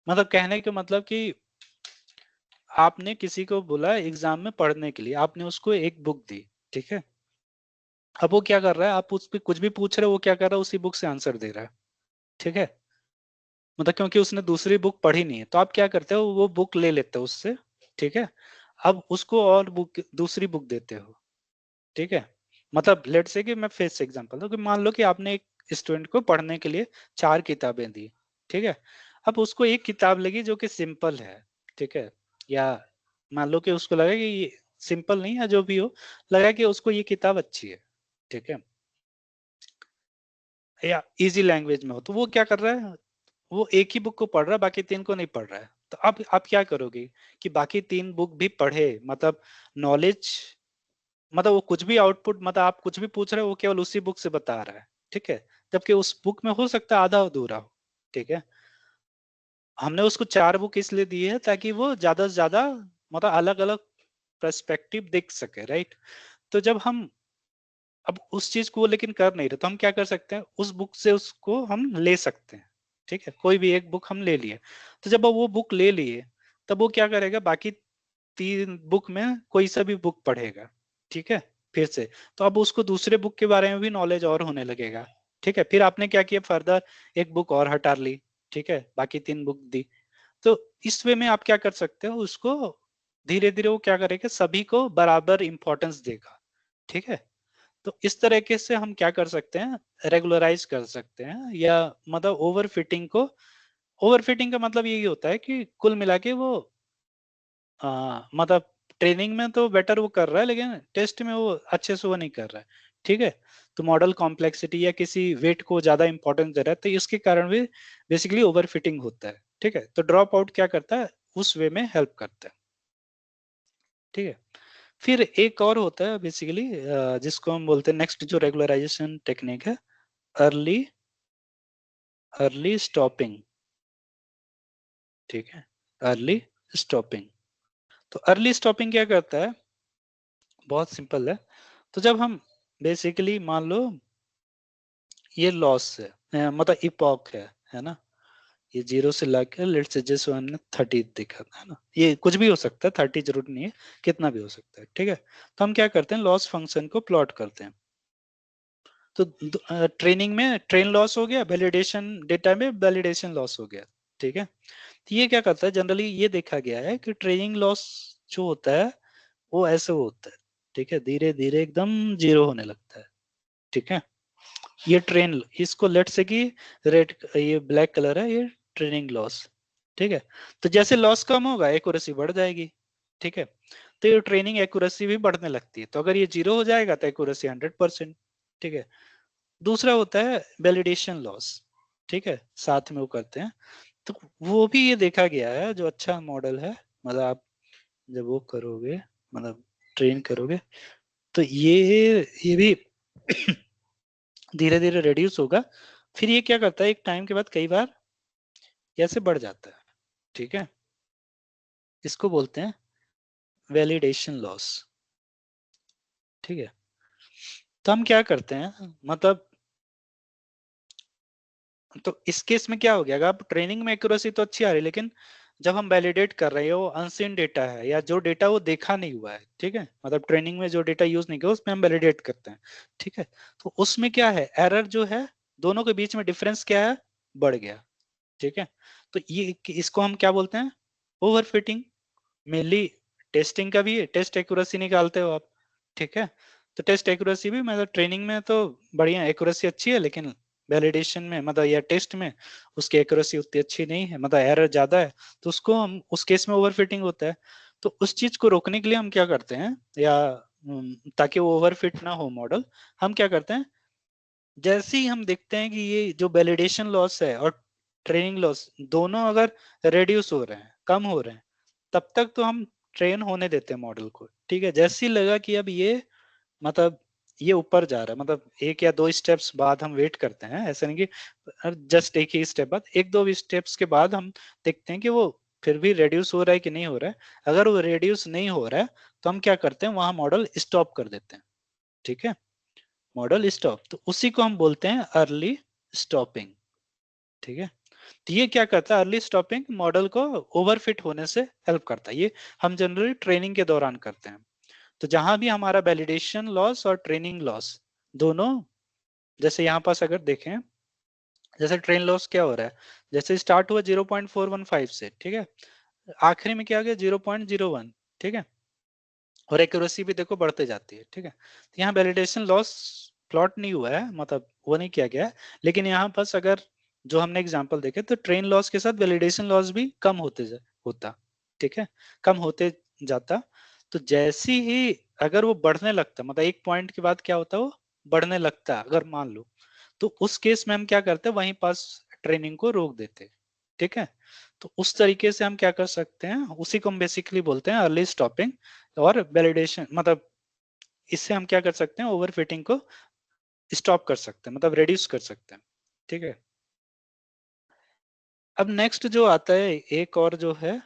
मतलब कहने के मतलब कि आपने किसी को बोला एग्जाम में पढ़ने के लिए, आपने उसको एक बुक दी, ठीक है, अब वो क्या कर रहा है, आप उस पर कुछ भी पूछ रहे हो, वो क्या कर रहा है, उसी बुक से आंसर दे रहा है। ठीक है, मतलब क्योंकि उसने दूसरी बुक पढ़ी नहीं है, तो आप क्या करते हो, वो बुक ले लेते हो उससे। ठीक है, अब उसको और बुक दूसरी बुक देते हो। ठीक है, मतलब लेट से कि मैं फिर से एग्जांपल दूं, कि मान लो कि आपने एक स्टूडेंट को पढ़ने के लिए 4 किताबें दी। ठीक है, अब उसको एक किताब लगी जो कि सिंपल है। ठीक है, या मान लो कि उसको लगा कि ये सिंपल नहीं है, जो भी हो, लगा कि उसको ये किताब अच्छी है। ठीक है, या इजी लैंग्वेज में हो, तो वो क्या कर रहा है, वो एक ही बुक को पढ़ रहा है, बाकी 3 को नहीं पढ़ रहा है। तो अब आप क्या करोगे कि बाकी 3 बुक भी पढ़े, मतलब नॉलेज, मतलब वो कुछ भी आउटपुट, मतलब आप कुछ भी पूछ रहे हो वो केवल उसी बुक से बता रहा है। ठीक है, जबकि उस बुक में हो सकता है आधा अधूरा हो। ठीक है, हमने उसको 4 बुक इसलिए दी है ताकि वो ज्यादा से ज्यादा मतलब अलग अलग पर्सपेक्टिव देख सके, राइट। तो जब हम अब उस चीज को वो लेकिन कर नहीं रहे, तो हम क्या कर सकते हैं, उस बुक से उसको हम ले सकते हैं। ठीक है, कोई भी एक बुक हम ले लिए, तो जब वो बुक ले लिए, तब वो क्या करेगा, बाकी 3 बुक में कोई सा भी बुक पढ़ेगा। ठीक है, फिर से, तो अब उसको दूसरे बुक के बारे में भी नॉलेज और होने लगेगा। ठीक है, फिर आपने क्या किया, फर्दर एक बुक और हटा ली। ठीक है, बाकी 3 बुक दी। तो इस वे में आप क्या कर सकते हो, उसको धीरे धीरे वो क्या करेगा, सभी को बराबर इंपॉर्टेंस देगा। ठीक है, तो इस तरीके से हम क्या कर सकते हैं, रेगुलराइज कर सकते हैं, या मतलब ओवरफिटिंग का मतलब यही होता है कि कुल मिला के वो मतलब ट्रेनिंग में तो बेटर वो कर रहा है, लेकिन टेस्ट में वो अच्छे से वो नहीं कर रहा है। ठीक है, तो मॉडल कॉम्प्लेक्सिटी या किसी वेट को ज्यादा इंपॉर्टेंस दे रहा है, तो इसके कारण भी बेसिकली ओवरफिटिंग होता है। ठीक है, तो ड्रॉप आउट क्या करता है, उस वे में हेल्प करता है। ठीक है, फिर एक और होता है बेसिकली, जिसको हम बोलते हैं नेक्स्ट जो रेगुलराइजेशन टेक्निक है, अर्ली अर्ली स्टॉपिंग। ठीक है, अर्ली स्टॉपिंग। तो अर्ली स्टॉपिंग क्या करता है, बहुत सिंपल है। तो जब हम बेसिकली मान लो ये लॉस है, मतलब इपॉक है ना, ये 0 से लाके लेट से जैसे हमने 30 देखा था, है ना, ये कुछ भी हो सकता है, 30 जरूरी नहीं है, कितना भी हो सकता है। ठीक है, तो हम क्या करते हैं, लॉस फंक्शन को प्लॉट करते हैं। तो ट्रेनिंग में ट्रेन लॉस हो गया, वैलिडेशन डेटा में वैलिडेशन लॉस हो गया। ठीक है, तो ये क्या करता है, जनरली ये देखा गया है कि ट्रेनिंग लॉस जो होता है वो ऐसे होता है। ठीक है, धीरे धीरे एकदम जीरो होने लगता है। ठीक है, ये ट्रेन, इसको लेट से कि रेड, ये ब्लैक कलर है, ये ट्रेनिंग लॉस। ठीक है, तो जैसे लॉस कम होगा एक्यूरेसी बढ़ जाएगी। ठीक है, तो ये ट्रेनिंग एक्यूरेसी भी बढ़ने लगती है, तो अगर ये जीरो हो जाएगा तो एक्यूरेसी 100%। ठीक है, दूसरा होता है वैलिडेशन लॉस। ठीक है, साथ में वो करते हैं, तो वो भी ये देखा गया है, जो अच्छा मॉडल है, मतलब आप जब वो करोगे, मतलब ट्रेन करोगे, तो ये भी धीरे धीरे रिड्यूस होगा। फिर ये क्या करता है, एक टाइम के बाद कई बार ऐसे बढ़ जाता है। ठीक है, इसको बोलते हैं वैलिडेशन लॉस। ठीक है, तो हम क्या करते हैं, मतलब तो इस केस में क्या हो गया, अगर आप ट्रेनिंग में एक्यूरेसी तो अच्छी आ रही है, लेकिन जब हम वैलिडेट कर रहे हैं वो अनसीन डेटा है, या जो डेटा वो देखा नहीं हुआ है। ठीक है, मतलब ट्रेनिंग में जो डेटा यूज नहीं किया उसमें हम वैलिडेट करते हैं। ठीक है, तो उसमें क्या है, एरर जो है, दोनों के बीच में डिफरेंस क्या है, बढ़ गया। ठीक है, तो ये इसको हम क्या बोलते हैं, ओवरफिटिंग। मेनली टेस्टिंग का भी है, टेस्ट एक्यूरेसी निकालते हो आप। ठीक है, तो टेस्ट एक्यूरेसी भी मतलब ट्रेनिंग में तो बढ़िया एक्यूरेसी अच्छी है, लेकिन वैलिडेशन में मतलब या टेस्ट में उसकी एक्यूरेसी उतनी अच्छी नहीं है, मतलब एरर ज्यादा है, तो उसको हम उस केस में ओवरफिटिंग होता है। तो उस चीज को रोकने के लिए हम क्या करते हैं, या ताकि वो ओवरफिट ना हो मॉडल, हम क्या करते हैं, जैसे ही हम देखते हैं कि ये जो वैलिडेशन लॉस है और ट्रेनिंग लॉस दोनों अगर रिड्यूस हो रहे हैं, कम हो रहे हैं, तब तक तो हम ट्रेन होने देते हैं मॉडल को। ठीक है, जैसे ही लगा कि अब ये मतलब ये ऊपर जा रहा है, मतलब एक या दो स्टेप्स बाद हम वेट करते हैं, ऐसा नहीं कि जस्ट एक ही स्टेप बाद, एक दो स्टेप्स के बाद हम देखते हैं कि वो फिर भी रेड्यूस हो रहा है कि नहीं हो रहा है। अगर वो रेड्यूस नहीं हो रहा है, तो हम क्या करते हैं, वहां मॉडल स्टॉप कर देते हैं। ठीक है, मॉडल स्टॉप, तो उसी को हम बोलते हैं अर्ली स्टॉपिंग। ठीक है, तो ये क्या करता है, अर्ली स्टॉपिंग मॉडल को ओवरफिट होने से हेल्प करता है। ये हम जनरली ट्रेनिंग के दौरान करते हैं। तो जहां भी हमारा वैलिडेशन लॉस और ट्रेनिंग लॉस दोनों, जैसे यहाँ पास अगर देखें, जैसे ट्रेन लॉस क्या हो रहा है, जैसे स्टार्ट हुआ 0.415 से। ठीक है, आखिरी में क्या आ गया, 0.01। ठीक है, और एक्यूरेसी भी देखो बढ़ते जाती है। ठीक है, तो यहाँ वैलिडेशन लॉस प्लॉट नहीं हुआ है, मतलब वो नहीं किया गया है, लेकिन यहाँ पास अगर जो हमने एग्जांपल देखे, तो ट्रेन लॉस के साथ वैलिडेशन लॉस भी कम होता। ठीक है, कम होते जाता। तो जैसी ही अगर वो बढ़ने लगता, मतलब एक पॉइंट के बाद क्या होता है, वो बढ़ने लगता अगर मान लो, तो उस केस में हम क्या करते हैं, वहीं पास ट्रेनिंग को रोक देते। ठीक है, तो उस तरीके से हम क्या कर सकते हैं, उसी को हम बेसिकली बोलते हैं अर्ली स्टॉपिंग और वैलिडेशन, मतलब इससे हम क्या कर सकते हैं, ओवरफिटिंग को स्टॉप कर सकते हैं, मतलब रिड्यूस कर सकते हैं। ठीक है, अब नेक्स्ट जो आता है एक और जो है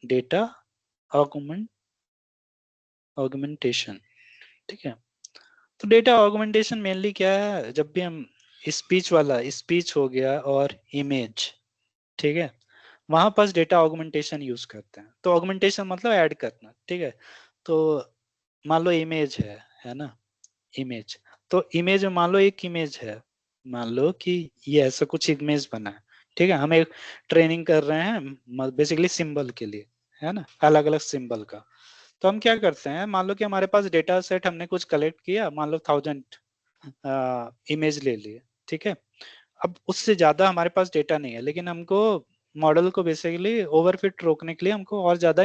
डेटा ऑगमेंटेशन। ठीक है, तो डेटा ऑगमेंटेशन मेनली क्या है, जब भी हम स्पीच वाला, स्पीच हो गया और इमेज, ठीक है, वहां पास डेटा ऑगमेंटेशन यूज करते हैं। तो ऑगमेंटेशन मतलब ऐड करना, ठीक है। तो मान लो इमेज है ना, इमेज, तो इमेज में मान लो एक इमेज है, मान लो कि ये ऐसा कुछ इमेज बना है, ठीक है, हम एक ट्रेनिंग कर रहे हैं बेसिकली सिंबल के लिए, है ना, अलग अलग सिंबल का। तो हम क्या करते हैं, मान लो कि हमारे पास डेटा सेट हमने कुछ कलेक्ट किया, मान लो 1000 इमेज ले लिए, ठीक है। अब उससे ज्यादा हमारे पास डेटा नहीं है, लेकिन हमको मॉडल को बेसिकली ओवरफिट रोकने के लिए हमको और ज्यादा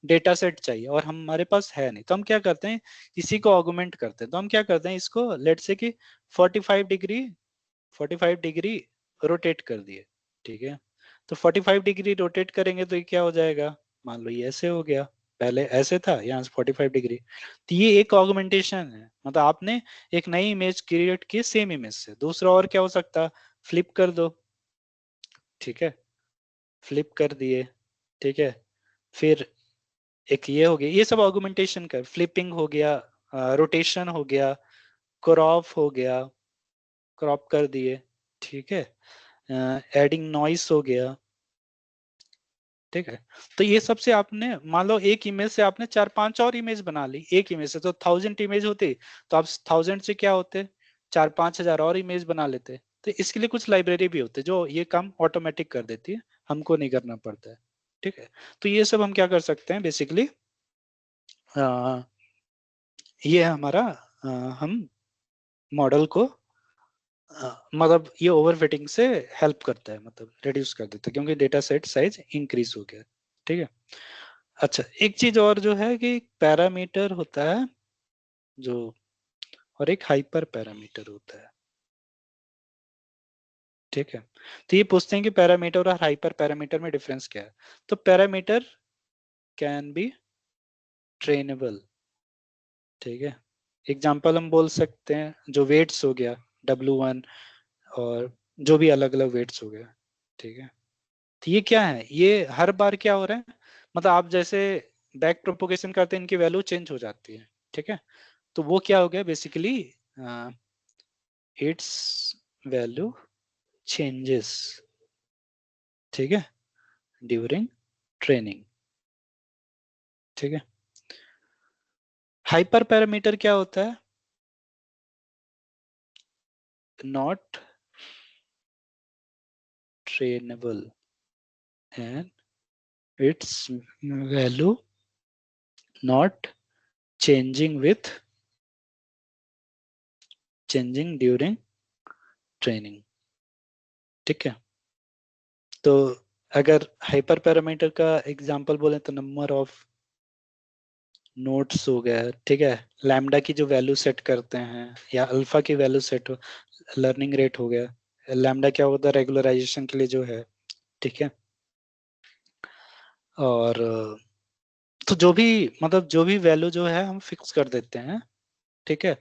डेटा सेट चाहिए, और हमारे पास है नहीं। तो हम क्या करते हैं, इसी को ऑगुमेंट करते हैं। तो हम क्या करते हैं, इसको लेट से कि 45 डिग्री 45 डिग्री रोटेट कर दिए, ठीक है। तो 45 डिग्री रोटेट करेंगे तो ये क्या हो जाएगा, मान लो ये ऐसे हो गया, पहले ऐसे था, यहाँ से 45 डिग्री। तो ये एक ऑगमेंटेशन है, मतलब आपने एक नई इमेज क्रिएट की सेम इमेज से। दूसरा और क्या हो सकता, फ्लिप कर दो, ठीक है, फ्लिप कर दिए, ठीक है। फिर एक ये हो गया, ये सब ऑगमेंटेशन कर, फ्लिपिंग हो गया, रोटेशन हो गया, क्रॉप हो गया, क्रॉप कर दिए, ठीक है, एडिंग नॉइस हो गया, ठीक है। तो ये सबसे आपने मान लो एक इमेज से आपने 4-5 और इमेज बना ली, एक इमेज से तो 1000 इमेज होती, तो आप 1000 से क्या होते, 4-5 हजार और इमेज बना लेते। तो इसके लिए कुछ लाइब्रेरी भी होते जो ये काम ऑटोमेटिक कर देती है, हमको नहीं करना पड़ता है, ठीक है। तो ये सब हम क्या कर सकते हैं बेसिकली, ये हमारा अ, हम मॉडल को मतलब ये ओवरफिटिंग से हेल्प करता है, मतलब रिड्यूस कर देता है, क्योंकि डेटा सेट साइज इंक्रीज हो गया, ठीक है। अच्छा, एक चीज और जो है कि पैरामीटर होता है जो, और एक हाइपर पैरामीटर होता है, ठीक है। तो ये पूछते हैं कि पैरामीटर और हाइपर पैरामीटर में डिफरेंस क्या है। तो पैरामीटर कैन बी ट्रेनेबल, ठीक है। एग्जाम्पल हम बोल सकते हैं जो वेट्स हो गया, W1, और जो भी अलग अलग वेट्स हो गया, ठीक है। तो ये क्या है, ये हर बार क्या हो रहा है, मतलब आप जैसे बैक प्रोपोगेशन करते हैं, इनकी वैल्यू चेंज हो जाती है, ठीक है। तो वो क्या हो गया बेसिकली, इट्स वैल्यू चेंजेस, ठीक है, ड्यूरिंग ट्रेनिंग, ठीक है। हाइपर पैरामीटर क्या होता है, not trainable and it's value not changing with changing during training, ठीक है। तो अगर हाइपर पैरामीटर का एग्जांपल बोले तो नंबर ऑफ नोट्स हो गया, ठीक है, लैम्डा की जो वैल्यू सेट करते हैं, या अल्फा की वैल्यू सेट हो, लर्निंग रेट हो गया, लैम्डा क्या होता है रेगुलराइजेशन के लिए जो है, ठीक है। और तो जो भी, मतलब जो भी वैल्यू जो है हम फिक्स कर देते हैं, ठीक है,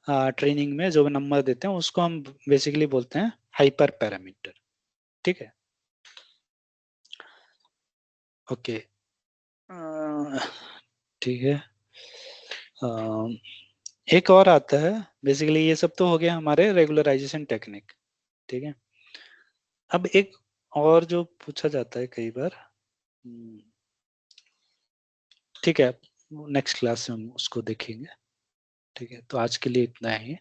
ट्रेनिंग में जो भी नंबर देते हैं उसको हम बेसिकली बोलते हैं हाइपर पैरामीटर, ठीक है। ओके, ठीक है। अ, एक और आता है, बेसिकली ये सब तो हो गया हमारे रेगुलराइजेशन टेक्निक, ठीक है। अब एक और जो पूछा जाता है कई बार, ठीक है, नेक्स्ट क्लास में हम उसको देखेंगे, ठीक है। तो आज के लिए इतना ही।